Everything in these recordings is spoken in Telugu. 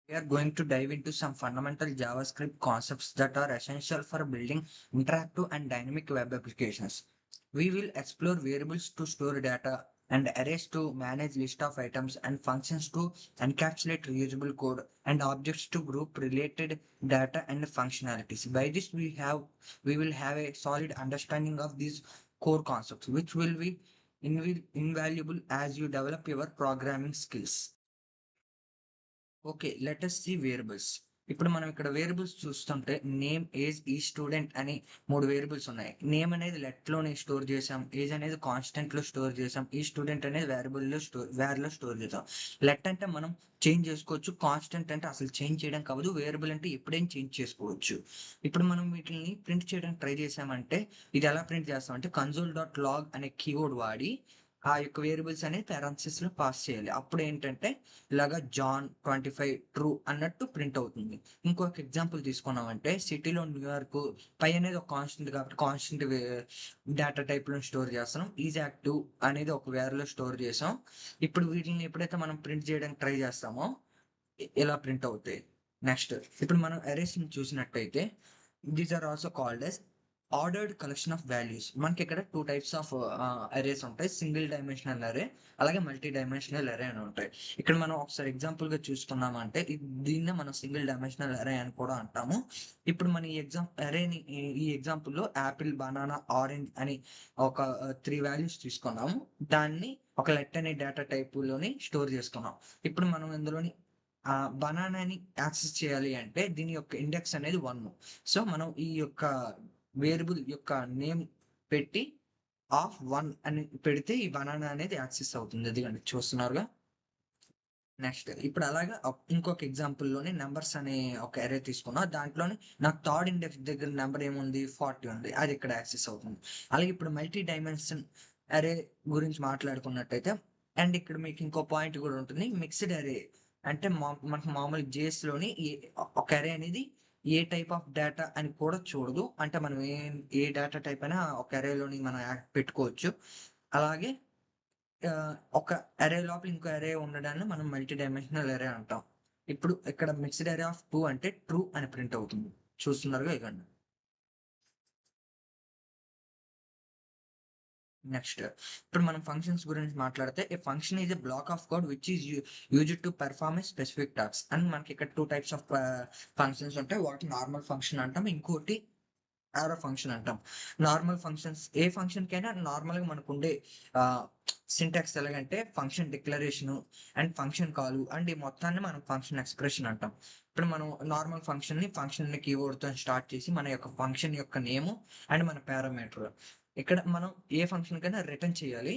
We are going to dive into some fundamental JavaScript concepts that are essential for building interactive and dynamic web applications. We will explore variables to store data and arrays to manage list of items and functions to encapsulate reusable code and objects to group related data and functionalities. By this we will have a solid understanding of these core concepts, which will be invaluable as you develop your programming skills. Okay. Let us see variables. ఇప్పుడు మనం ఇక్కడ వేరియబుల్స్ చూస్తుంటే నేమ్, ఏజ్, ఈ స్టూడెంట్ అని 3 వేరియబుల్స్ ఉన్నాయి. నేమ్ అనేది లెట్‌లోనే స్టోర్ చేసాం. ఏజ్ అనేది కాన్స్టెంట్‌లో స్టోర్ చేసాం. ఈ స్టూడెంట్ అనేది వేర్‌లో స్టోర్ చేసాం. లెట్ అంటే మనం చేంజ్ చేసుకోవచ్చు. కాన్స్టెంట్ అంటే అసలు చేంజ్ చేయడం కాదు. వేరియబుల్ అంటే ఎప్పుడైనా చేంజ్ చేసుకోవచ్చు. ఇప్పుడు మనం వీటిల్ని ప్రింట్ చేయడానికి ట్రై చేసామంటే ఇది ఎలా ప్రింట్ చేస్తామంటే console.log అనే కీవర్డ్ వాడి ఆ యొక్క వేరియబుల్స్ అనేది పారాంథసిస్‌లో పాస్ చేయాలి. అప్పుడు ఏంటంటే ఇలాగా జాన్ 25 ట్రూ అన్నట్టు ప్రింట్ అవుతుంది. ఇంకొక ఎగ్జాంపుల్ తీసుకున్నామంటే సిటీలో న్యూయార్క్ పై అనేది ఒక కాన్స్టెంట్ కాబట్టి కాన్స్టెంట్ డేటా టైప్‌లో స్టోర్ చేస్తున్నాం. ఈజ్ యాక్టివ్ అనేది ఒక వేర్‌లో స్టోర్ చేసాం. ఇప్పుడు వీటిని ఎప్పుడైతే మనం ప్రింట్ చేయడానికి ట్రై చేస్తామో ఇలా ప్రింట్ అవుతాయి. నెక్స్ట్ ఇప్పుడు మనం అరేస్‌ని చూసినట్టయితే these are also called as ordered collection of values. మనకి ఇక్కడ 2 టైప్స్ ఆఫ్ అరేస్ ఉంటాయి. సింగిల్ డైమెన్షనల్ అరే అలాగే మల్టీ డైమెన్షనల్ అరే అని ఉంటాయి. ఇక్కడ మనం ఒకసారి ఎగ్జాంపుల్‌గా చూసుకున్నామంటే దీన్నే మనం సింగిల్ డైమెన్షనల్ అరే అని కూడా అంటాము. ఇప్పుడు మన ఈ ఎగ్జాంపుల్‌లో యాపిల్, బనానా, ఆరెంజ్ అని ఒక 3 వాల్యూస్ తీసుకున్నాము. దాన్ని ఒక లెట్ అనే డేటా టైప్‌లోని స్టోర్ చేసుకున్నాం. ఇప్పుడు మనం ఇందులోని బనానాని యాక్సెస్ చేయాలి అంటే దీని యొక్క ఇండెక్స్ అనేది 1. సో, మనం ఈ యొక్క వేరియబుల్ యొక్క నేమ్ పెట్టి 1 అని పెడితే ఈ బనానా అనేది యాక్సెస్ అవుతుంది. అదిగోండి చూస్తున్నారుగా. నెక్స్ట్ ఇప్పుడు అలాగా ఇంకొక ఎగ్జాంపుల్‌లోని నంబర్స్ అనే ఒక అరే తీసుకున్నా. దాంట్లోని నాకు థర్డ్ ఇండెక్స్ దగ్గర నంబర్ ఏముంది 40 ఉంది. అది ఇక్కడ యాక్సెస్ అవుతుంది. అలాగే ఇప్పుడు మల్టీ డైమెన్షన్ అరే గురించి మాట్లాడుకున్నట్టయితే అండ్ ఇక్కడ మీకు ఇంకో పాయింట్ కూడా ఉంటుంది. మిక్స్డ్ అరే అంటే మనకు మామూలుగా జేఎస్‌లోని ఒక అరే అనేది ఏ టైప్ ఆఫ్ డేటా అని కూడా చూడదు. అంటే మనం ఏ డేటా టైప్ అయినా ఒక అరేలోని మనం పెట్టుకోవచ్చు. అలాగే ఒక అరే లోపల ఇంకో అరే ఉండడాన్ని మనం మల్టీ డైమెన్షనల్ అరే అంటాం. ఇప్పుడు ఇక్కడ మిక్స్డ్ అరే ఆఫ్ 2 అంటే ట్రూ అని ప్రింట్ అవుతుంది. చూస్తున్నారుగా ఇగోండి. నెక్స్ట్ ఇప్పుడు మనం ఫంక్షన్స్ గురించి మాట్లాడితే a function is a block of code which is used to perform a specific task. And మనకి ఇక్కడ 2 టైప్స్ ఆఫ్ ఫంక్షన్స్ ఉంటాయి. ఒకటి నార్మల్ ఫంక్షన్ అంటాం. ఇంకోటి యారో ఫంక్షన్ అంటాం. నార్మల్ ఫంక్షన్స్ ఏ ఫంక్షన్‌కైనా నార్మల్‌గా మనకుండే ఆహ్, సింటాక్స్ ఎలాగంటే ఫంక్షన్ డిక్లరేషను అండ్ ఫంక్షన్ కాలు అండ్ ఈ మొత్తాన్ని మనం ఫంక్షన్ ఎక్స్‌ప్రెషన్ అంటాం. ఇప్పుడు మనం నార్మల్ ఫంక్షన్ అనే కీవర్డ్‌తోని స్టార్ట్ చేసి మన యొక్క ఫంక్షన్ యొక్క నేము అండ్ మన పారామీటర్. ఇక్కడ మనం ఏ ఫంక్షన్‌కైనా రిటర్న్ చేయాలి.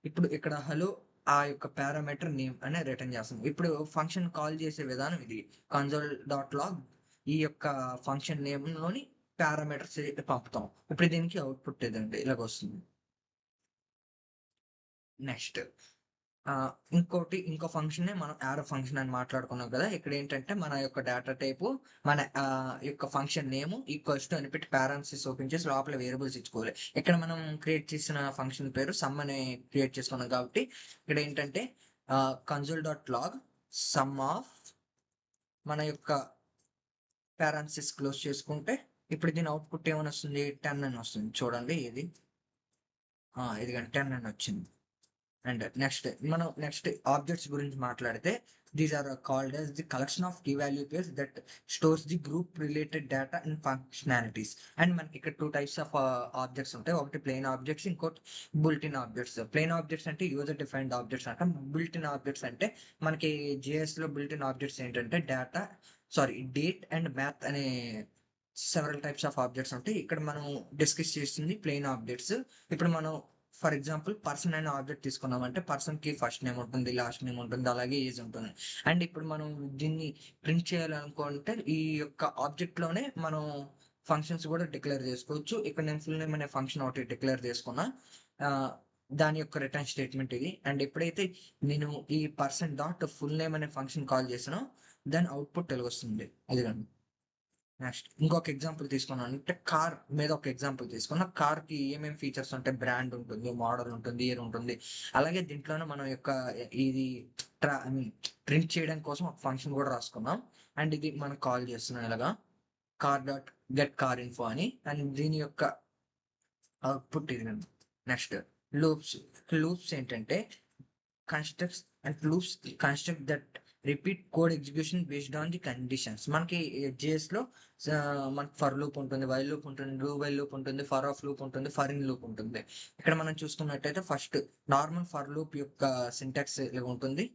ఇప్పుడు ఇక్కడ హలో ఆ యొక్క పారామీటర్ నేమ్ అనే రిటర్న్ చేస్తాం. ఇప్పుడు ఫంక్షన్ కాల్ చేసే విధానం ఇది. కన్సోల్.లాగ్ ఈ యొక్క ఫంక్షన్ నేమ్‌లోని పారామీటర్స్ పంపుతాం. ఇప్పుడు దీనికి అవుట్‌పుట్ ఇదండి. ఇలాగొస్తుంది. నెక్స్ట్ ఇంకో ఫంక్షన్‌ని మనం యారో ఫంక్షన్ అని మాట్లాడుకున్నాం కదా! ఇక్కడేంటంటే మన యొక్క డేటా టైపు మన యొక్క ఫంక్షన్ నేమ్ ఈక్వల్స్ టు అని పెట్టి పారాంథసిస్ ఓపెన్ చేసి లోపల వేరియబుల్స్ ఇచ్చుకోవాలి. ఇక్కడ మనం క్రియేట్ చేసిన ఫంక్షన్ పేరు సమ్ అని క్రియేట్ చేసుకున్నాం కాబట్టి ఇక్కడేంటంటే కన్సోల్.లాగ్ సమ్ ఆఫ్ మన యొక్క పారాంథసిస్ క్లోజ్ చేసుకుంటే ఇప్పుడు దీని అవుట్‌పుట్ ఏమనొస్తుంది 10 అని వస్తుంది. చూడండి ఇది. ఇదిగోండి 10 అని వచ్చింది. అండ్ నెక్స్ట్ ఆబ్జెక్ట్స్ గురించి మాట్లాడితే these are called as the collection of key value pairs that stores the group related data and functionalities. And మనకి ఇక్కడ 2 టైప్స్ ఆఫ్ ఆబ్జెక్ట్స్ ఉంటాయి. ఒకటి ప్లెయిన్ ఆబ్జెక్ట్స్, ఇంకోటి బుల్ట్ ఇన్ ఆబ్జెక్ట్స్. ప్లెయిన్ ఆబ్జెక్ట్స్ అంటే యూజర్ డిఫైన్డ్ ఆబ్జెక్ట్స్ అంటాం. బుల్ట్ ఇన్ ఆబ్జెక్ట్స్ అంటే మనకి జేఎస్‌లో బిల్ట్ ఇన్ ఆబ్జెక్ట్స్ ఏంటంటే డేట్ అండ్ మ్యాథ్ అనే సెవెరల్ టైప్స్ ఆఫ్ ఆబ్జెక్ట్స్ ఉంటాయి. ఇక్కడ మనం డిస్కస్ చేస్తుంది ప్లెయిన్ ఆబ్జెక్ట్స్. ఇప్పుడు మనం ఫర్ ఎగ్జాంపుల్ పర్సన్ అనే ఆబ్జెక్ట్ తీసుకున్నామంటే పర్సన్‌కి ఫస్ట్ నేమ్ ఉంటుంది, లాస్ట్ నేమ్ ఉంటుంది, అలాగే ఏజ్ ఉంటుంది. అండ్ ఇప్పుడు మనం దీన్ని ప్రింట్ చేయాలనుకుంటే ఈ యొక్క ఆబ్జెక్ట్‌లోనే మనం ఫంక్షన్స్ కూడా డిక్లేర్ చేసుకోవచ్చు. ఇక్కడ నేను ఫుల్ నేమ్ అనే ఫంక్షన్ ఒకటి డిక్లేర్ చేసుకున్నా. ఆహ్, దాని యొక్క రిటర్న్ స్టేట్మెంట్ ఇది. అండ్ ఎప్పుడైతే నేను ఈ పర్సన్ డాట్ ఫుల్ నేమ్ అనే ఫంక్షన్ కాల్ చేసానో దాని అవుట్‌పుట్ ఇలాగొస్తుంది. అదిగోండి. నెక్స్ట్ ఇంకొక ఎగ్జాంపుల్ తీసుకున్నాను అంటే కార్ మీద ఒక ఎగ్జాంపుల్ తీసుకున్న కార్‌కి ఏమేమి ఫీచర్స్ ఉంటాయి బ్రాండ్ ఉంటుంది, మోడల్ ఉంటుంది, ఇయర్ ఉంటుంది. అలాగే దీంట్లోనే మనం యొక్క ఇది ఐ మీన్ ప్రింట్ చేయడం కోసం ఒక ఫంక్షన్ కూడా రాసుకున్నాం. అండ్ ఇది మనం కాల్ చేస్తున్నాం ఇలాగా car dot get car info అని. అండ్ దీని యొక్క అవుట్పుట్ ఇది. Next loops. లూప్స్ ఏంటంటే constructs and loops construct that repeat code execution based on the conditions. మనకి JS లో మనకి ఫర్ లూప్ ఉంటుంది, వైల్ లూప్ ఉంటుంది, డూ వైల్ లూప్ ఉంటుంది, ఫర్ ఆఫ్ లూప్ ఉంటుంది, ఫర్ ఇన్ లూప్ ఉంటుంది. ఇక్కడ మనం చూసుకున్నట్టయితే ఫస్ట్ నార్మల్ ఫర్ లూప్ యొక్క సింటాక్స్ ఇలా ఉంటుంది.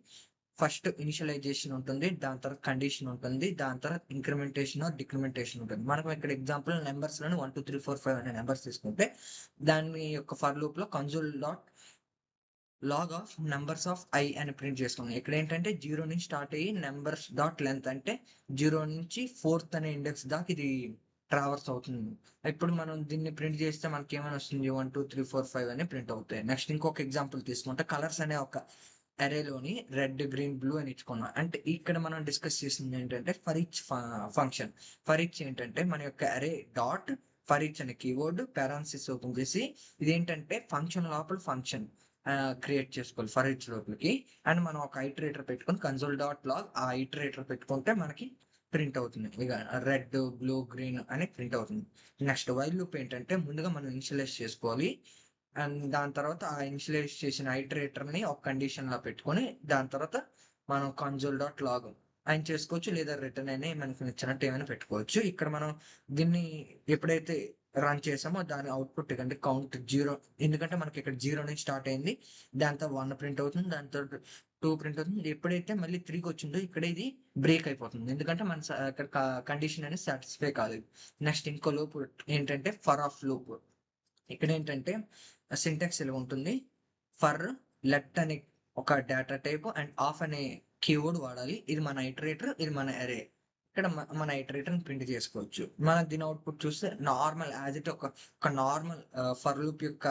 ఫస్ట్ ఇనిషియలైజేషన్ ఉంటుంది, దాని తర్వాత కండిషన్ ఉంటుంది, దాని తర్వాత ఇంక్రిమెంటేషన్ డిక్రిమెంటేషన్ ఉంటుంది. మనం ఇక్కడ ఎగ్జాంపుల్ నెంబర్స్ లోని 1 2 3 4 5 అనే నెంబర్స్ తీసుకుంటే దాని యొక్క ఫర్ లూప్ లో console dot log of numbers of I అని ప్రింట్ చేసుకున్నాం. ఇక్కడ ఏంటంటే 0 నుంచి స్టార్ట్ అయ్యి నెంబర్స్ డాట్ లెంత్ అంటే 0 నుంచి 4th అనే ఇండెక్స్ దాకా ఇది ట్రావర్స్ అవుతుంది. ఇప్పుడు మనం దీన్ని ప్రింట్ చేస్తే మనకి ఏమైనా వస్తుంది, 1 2 3 4 5 అని ప్రింట్ అవుతాయి. నెక్స్ట్ ఇంకొక ఎగ్జాంపుల్ తీసుకుంటే కలర్స్ అనే ఒక అరేలోని రెడ్ గ్రీన్ బ్లూ అని ఇచ్చుకున్నాం. అంటే ఇక్కడ మనం డిస్కస్ చేసింది ఏంటంటే for each function. For each ఏంటంటే మన యొక్క అరే డాట్ ఫర్ ఈచ్ అనే కీవర్డ్ పారాన్సిస్ ఓపెన్ చేసి ఇదేంటంటే ఫంక్షన్ లోపల ఫంక్షన్ క్రియేట్ చేసుకోవాలి ఫర్ ఈచ్ లోపలికి. అండ్ మనం ఒక ఐటరేటర్ పెట్టుకొని కన్సోల్ డాట్ లాగ్ ఆ ఐటరేటర్ పెట్టుకుంటే మనకి ప్రింట్ అవుతుంది. ఇక రెడ్ బ్లూ గ్రీన్ అని ప్రింట్ అవుతుంది. నెక్స్ట్ వైల్ లూప్ ఏంటంటే ముందుగా మనం ఇనిషియలైజ్ చేసుకోవాలి. అండ్ దాని తర్వాత ఆ ఇనిషియలైజ్ చేసిన ఐటరేటర్ ని ఒక కండిషన్ లో పెట్టుకొని దాని తర్వాత మనం కన్సోల్ డాట్ లాగ్ ఆయన చేసుకోవచ్చు, లేదా రిటర్న్ అని మనకి నచ్చినట్టు ఏమైనా పెట్టుకోవచ్చు. ఇక్కడ మనం దీన్ని ఎప్పుడైతే రన్ చేసామో దాని అవుట్పుట్ అంటే కౌంట్ 0, ఎందుకంటే మనకి ఇక్కడ 0 నుంచి స్టార్ట్ అయింది, దాంతో 1 ప్రింట్ అవుతుంది, దాంతో 2 ప్రింట్ అవుతుంది. ఎప్పుడైతే మళ్ళీ 3కి వచ్చిందో ఇక్కడ ఇది బ్రేక్ అయిపోతుంది, ఎందుకంటే మన ఇక్కడ కండిషన్ అనేది సాటిస్ఫై కాలేదు. నెక్స్ట్ ఇంకో లూప్ ఏంటంటే ఫర్ ఆఫ్ లూప్. ఇక్కడ ఏంటంటే సింటాక్స్ ఇలా ఉంటుంది. ఫర్ లెట్ అనే ఒక డేటా టైప్ అండ్ ఆఫ్ అనే కీవర్డ్ వాడాలి. ఇది మన ఐటరేటర్, ఇది మన అరే. ఇక్కడ మన ఐటరేటర్ ప్రింట్ చేసుకోవచ్చు. మన దీని అవుట్పుట్ చూస్తే నార్మల్ యాజ్ ఇట్ ఒక నార్మల్ ఫర్ లూప్ యొక్క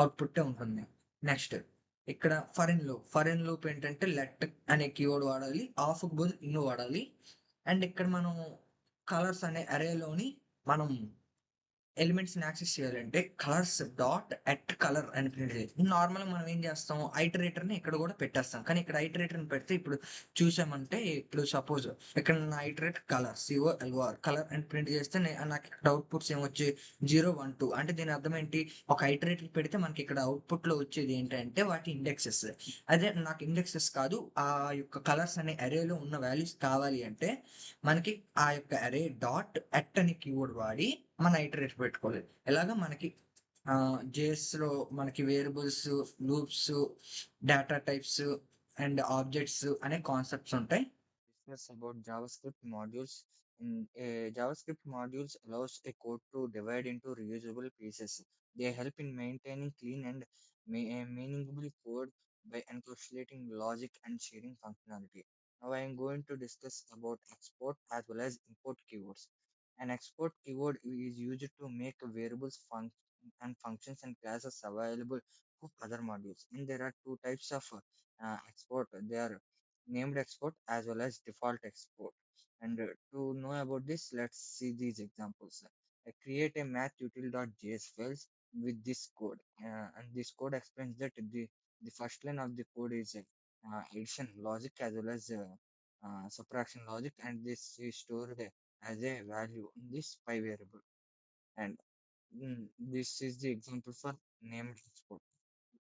అవుట్పుట్ ఉంటుంది. నెక్స్ట్ ఇక్కడ ఫర్ ఇన్ లూప్ ఏంటంటే లెట్ అనే కీవర్డ్ వాడాలి, ఆఫ్ బదులు ఇన్ వాడాలి. అండ్ ఇక్కడ మనం కలర్స్ అనే అరేలోని మనం ఎలిమెంట్స్ ని యాక్సెస్ చేయాలంటే కలర్స్ డాట్ ఎట్ కలర్ అని ప్రింట్ చేయాలి. నార్మల్ మనం ఏం చేస్తాం, ఐటరేటర్ ని ఇక్కడ కూడా పెట్టేస్తాం, కానీ ఇక్కడ ఐటరేటర్ ని పెడితే ఇప్పుడు చూసామంటే ఇప్పుడు సపోజ్ ఇక్కడ నా ఐటరేట్ కలర్ COLOR కలర్ అని ప్రింట్ చేస్తే నాకు ఇక్కడ అవుట్పుట్స్ ఏమొచ్చి 0 1 2. అంటే దీని అర్థం ఏంటి, ఒక ఐటరేటర్ పెడితే మనకి ఇక్కడ అవుట్పుట్ లో వచ్చేది ఏంటంటే వాటి ఇండెక్సెస్. అదే నాకు ఇండెక్సెస్ కాదు, ఆ యొక్క కలర్స్ అనే అరేలో ఉన్న వాల్యూస్ కావాలి అంటే మనకి ఆ యొక్క అరే డాట్ ఎట్ అనే కీవర్డ్ వాడి మన ఐటరేట్ పెట్టుకోవాలి. ఎలాగా మనకి JS లో మనకి variables, loops, data types and objects అనే కాన్సెప్ట్స్ ఉంటాయి. Discuss about JavaScript modules. In a JavaScript modules allows a code to divide into reusable pieces. They help in maintaining clean and meaningful code by encapsulating logic and sharing functionality. Now I am going to discuss about export as well as import keywords. An export keyword is used to make variables and functions and classes available for other modules. And there are two types of export. They are named export as well as default export. And to know about this, let's see these examples. Create a math.util.js files with this code. And this code explains that the first line of the code is addition logic as well as subtraction logic, and this is stored as a value in this py variable. And this is the example for named export.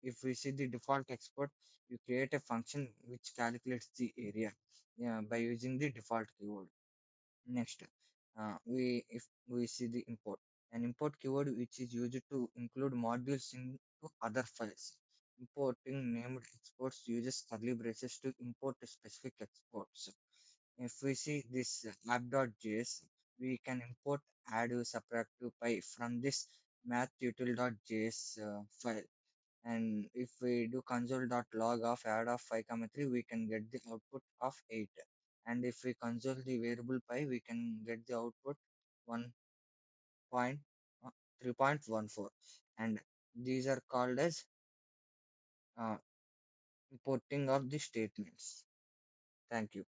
If we see the default export, you create a function which calculates the area by using the default keyword. Next, if we see the import, an import keyword which is used to include modules into other files. Importing named exports uses curly braces to import specific exports. If we see this app.js, we can import add, subtract, py from this math.util.js file. And if we do console.log of add of 5 comma 3, we can get the output of 8. And if we console the variable pi, we can get the output 1.3.14. And these are called as uh, importing of the statements. Thank you.